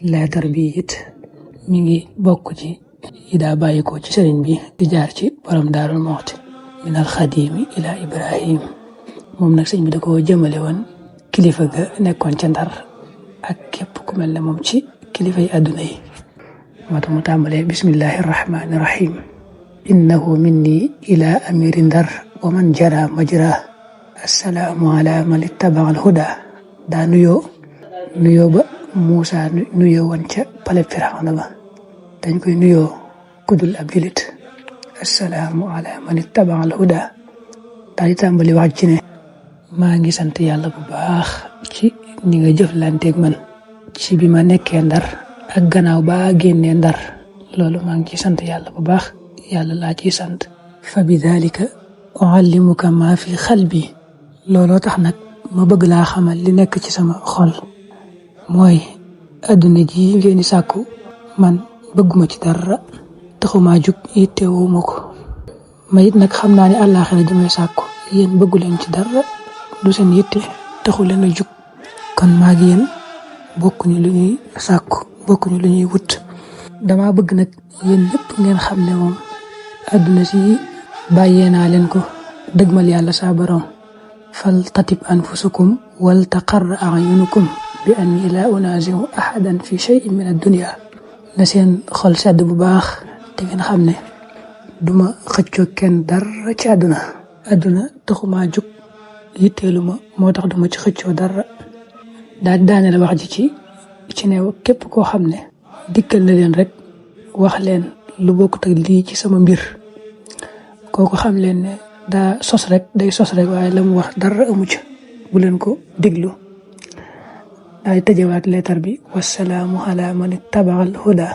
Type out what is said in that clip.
leetar bi it mi ngi bokk ci yi daa bàyyikoo ci sëriñ bi di jaar ci borom Daarul Muxti min al xadimi ila Ibrahim. moom nag sëñ bi da ko jëmale woon kilifa ga nekkoon ca Ndar ak képp ku mel ne moom ci kilifa yi àdduna yi. moo tax mu tàmbalee bismillahi rahmani rahim. innahu minni ila amiri Ndar wa man jara majra. assalaamu ala man ittaba al huda. daa nuyoo ba Muusa nuyoo woon ca pale Firawna ba dañ koy nuyoo kudul ab julit. assalaamu ala man ittaba al huda. daal di tàmbali wax ci ne maa ngi sant yàlla bu baax ci ni nga jëflanteeg man ci bi ma nekkee Ndar ak gannaaw ba génnee Ndar. loolu maa ngi ciy sant yàlla bu baax, yàlla laa ciy sant. fa bi dalika uallimuka maa fi xalbi. looloo tax nag ma bëgg laa xamal li nekk ci sama xol. mooy adduna ji ngeen di sàkku man bëgguma ci dara, taxumaa jug yittewuma ko. ma it nag xam naa ne àllaaxira ji may sàkku yéen bëggu leen ci dara, du seen yitte, taxu leen a jug. kon maa ngi yéen bokkuñu lu ñuy sàkku, bokkuñu lu ñuy wut. dama bëgg nag yéen ñëpp ngeen xam ne moom adduna si bàyyee naa leen ko dëgmal yàlla saa borom. fal tatib anfusukum wal taqarra a'yunukum bi anni la unazi'u ahadan fi shay'in min ad-dunya. na seen xol sedd bu baax te ngeen xam ne duma xëccoo kenn dara ci àdduna taxumaa jug, yitteelu ma, moo tax duma ci xëccoo dara. daal di daane la wax ji ci ne képp koo xam ne dikkal na leen rek wax leen lu bokkut ak lii ci sama mbir, kooku xam leen ne day sos rek waaye la mu wax dara amu ci, bu leen ko déglu. daal di tëjewaat leetar bi wassalaamu ala man ittaba al huda.